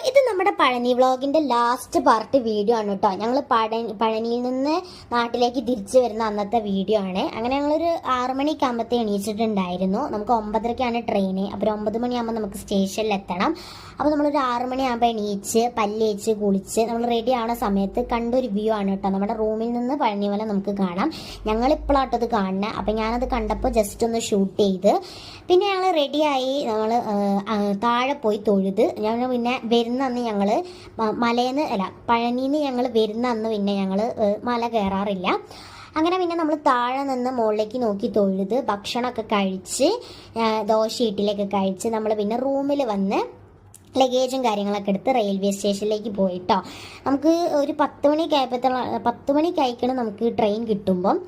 ഇത് നമ്മുടെ Palani വ്ളോഗിന്റെ last part video ആണ് കേട്ടോ. ഞങ്ങൾ പഴനിയിൽ നിന്ന് നാട്ടിലേക്ക് തിരിച്ചു വരുന്ന അന്നത്തെ വീഡിയോ ആണ്. അങ്ങനെ ഞങ്ങളൊരു 6 മണിക്ക് ആകുമ്പത്തേ എണീച്ചിട്ടുണ്ടായിരുന്നു. നമുക്ക് 9:30ക്കാണ് ട്രെയിന്. അപ്പോൾ 9 മണിയാകുമ്പോൾ നമുക്ക് സ്റ്റേഷനിൽ എത്തണം. അപ്പോൾ നമ്മളൊരു 6 മണിയാകുമ്പോൾ എണീച്ച് പല്ലേച്ച് കുളിച്ച് നമ്മൾ റെഡി ആവുന്ന സമയത്ത് കണ്ടൊരു വ്യൂ ആണ് കേട്ടോ. നമ്മുടെ റൂമിൽ നിന്ന് പഴനിമല നമുക്ക് കാണാം. ഞങ്ങളിപ്പോഴാട്ടത് കാണുന്നത്. അപ്പം ഞാനത് കണ്ടപ്പോൾ ജസ്റ്റ് ഒന്ന് ഷൂട്ട് ചെയ്ത് പിന്നെ ഞങ്ങൾ റെഡിയായി. നമ്മൾ താഴെ പോയി തൊഴുത് ഞങ്ങൾ പിന്നെ വരുന്ന അന്ന് ഞങ്ങൾ മലയിൽ പഴനിന്ന് ഞങ്ങൾ വരുന്ന അന്ന് പിന്നെ ഞങ്ങൾ മല കയറാറില്ല. അങ്ങനെ പിന്നെ നമ്മൾ താഴെ നിന്ന് മുകളിലേക്ക് നോക്കി തൊഴുത് ഭക്ഷണമൊക്കെ കഴിച്ച് ദോശ ഇഡ്ഡലിയൊക്കെ കഴിച്ച് നമ്മൾ പിന്നെ റൂമിൽ വന്ന് ലഗേജും കാര്യങ്ങളൊക്കെ എടുത്ത് റെയിൽവേ സ്റ്റേഷനിലേക്ക് പോയിട്ടോ. നമുക്ക് ഒരു 10 മണിക്കായിക്കണം നമുക്ക് ട്രെയിൻ കിട്ടുമ്പം.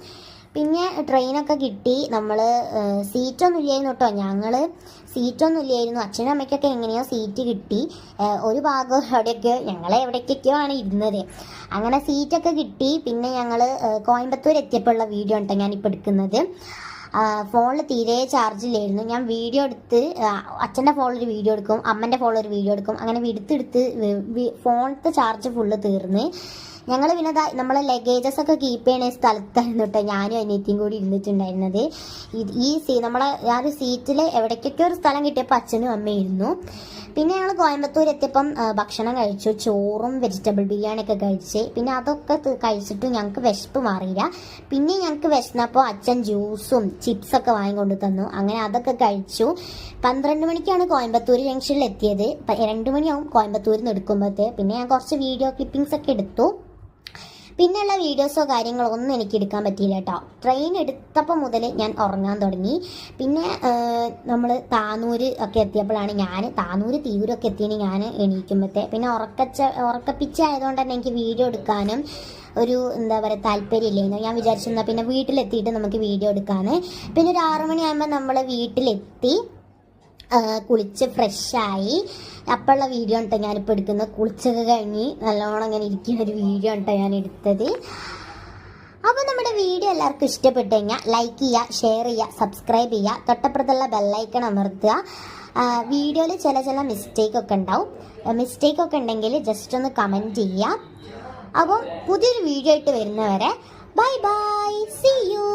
പിന്നെ ട്രെയിനൊക്കെ കിട്ടി. നമ്മൾ സീറ്റൊന്നും ഇല്ലായിരുന്നു കേട്ടോ. ഞങ്ങൾ സീറ്റൊന്നും ഇല്ലായിരുന്നു. അച്ഛനും അമ്മയ്ക്കൊക്കെ എങ്ങനെയോ സീറ്റ് കിട്ടി. ഒരു ഭാഗം അവിടെയൊക്കെ ഞങ്ങൾ എവിടേക്കൊക്കെയോ ആണ് ഇരുന്നത്. അങ്ങനെ സീറ്റൊക്കെ കിട്ടി. പിന്നെ ഞങ്ങൾ കോയമ്പത്തൂർ എത്തിയപ്പോൾ ഉള്ള വീഡിയോ ഉണ്ടോ ഞാനിപ്പോൾ എടുക്കുന്നത്. ഫോണിൽ തീരെ ചാർജില്ലായിരുന്നു. ഞാൻ വീഡിയോ എടുത്ത് അച്ഛൻ്റെ ഫോണിലൊരു വീഡിയോ എടുക്കും, അമ്മൻ്റെ ഫോണിലൊരു വീഡിയോ എടുക്കും. അങ്ങനെ എടുത്ത് ഫോണിലത്തെ ചാർജ് ഫുള്ള് തീർന്ന് ഞങ്ങൾ പിന്നെ നമ്മളെ ലഗേജസ് ഒക്കെ കീപ്പ് ചെയ്യണ സ്ഥലത്തായിരുന്നു കേട്ടോ ഞാനും അനിയത്തിയും കൂടി ഇരുന്നിട്ടുണ്ടായിരുന്നത്. നമ്മളെ ആ ഒരു സീറ്റിൽ എവിടേക്കൊക്കെ ഒരു സ്ഥലം കിട്ടിയപ്പോൾ അച്ഛനും അമ്മയും ഇരുന്നു. പിന്നെ ഞങ്ങൾ കോയമ്പത്തൂർ എത്തിയപ്പം ഭക്ഷണം കഴിച്ചു. ചോറും വെജിറ്റബിൾ ബിരിയാണിയൊക്കെ കഴിച്ച് പിന്നെ അതൊക്കെ കഴിച്ചിട്ടും ഞങ്ങൾക്ക് വിശപ്പ് മാറിയില്ല. പിന്നെ ഞങ്ങൾക്ക് വിശന്നപ്പോൾ അച്ഛൻ ജ്യൂസും ചിപ്സൊക്കെ വാങ്ങിക്കൊണ്ട് തന്നു. അങ്ങനെ അതൊക്കെ കഴിച്ചു. 12 മണിക്കാണ് കോയമ്പത്തൂർ ജംഗ്ഷനിൽ എത്തിയത്. 2 മണിയാവും കോയമ്പത്തൂരിൽ നിന്ന് എടുക്കുമ്പോഴത്തെ. പിന്നെ ഞാൻ കുറച്ച് വീഡിയോ ക്ലിപ്പിങ്സ് ഒക്കെ എടുത്തു. പിന്നെയുള്ള വീഡിയോസോ കാര്യങ്ങളോ ഒന്നും എനിക്ക് എടുക്കാൻ പറ്റിയില്ല കേട്ടോ. ട്രെയിൻ എടുത്തപ്പോൾ മുതൽ ഞാൻ ഉറങ്ങാൻ തുടങ്ങി. പിന്നെ നമ്മൾ താനൂർ ഒക്കെ എത്തിയപ്പോഴാണ് താനൂർ തീവൂരൊക്കെ എത്തിയാണ് ഞാൻ എണീക്കുമ്പോഴത്തെ. പിന്നെ ഉറക്കപ്പിച്ചായതുകൊണ്ട് തന്നെ എനിക്ക് വീഡിയോ എടുക്കാനും ഒരു എന്താ പറയുക താല്പര്യമില്ലായിരുന്നു. ഞാൻ വിചാരിച്ചിരുന്ന പിന്നെ വീട്ടിലെത്തിയിട്ട് നമുക്ക് വീഡിയോ എടുക്കാമെന്ന്. പിന്നെ ഒരു 6 മണിയാകുമ്പോൾ നമ്മൾ വീട്ടിലെത്തി കുളിച്ച് ഫ്രഷായി. അപ്പോഴുള്ള വീഡിയോ ഉണ്ടോ ഞാനിപ്പോൾ എടുക്കുന്നത്. കുളിച്ചൊക്കെ കഴിഞ്ഞ് നല്ലോണം അങ്ങനെ ഇരിക്കുന്ന ഒരു വീഡിയോ ഉണ്ടോ ഞാൻ എടുത്തത്. അപ്പോൾ നമ്മുടെ വീഡിയോ എല്ലാവർക്കും ഇഷ്ടപ്പെട്ടു കഴിഞ്ഞാൽ ലൈക്ക് ചെയ്യുക, ഷെയർ ചെയ്യുക, സബ്സ്ക്രൈബ് ചെയ്യുക, തൊട്ടപ്പുറത്തുള്ള ബെല്ലൈക്കൺ അമർത്തുക. വീഡിയോയിൽ ചില മിസ്റ്റേക്കൊക്കെ ഉണ്ടാവും. മിസ്റ്റേക്കൊക്കെ ഉണ്ടെങ്കിൽ ജസ്റ്റ് ഒന്ന് കമൻറ്റ് ചെയ്യുക. അപ്പം പുതിയൊരു വീഡിയോ ആയിട്ട് വരുന്നവരെ ബൈ ബൈ, സീ യു.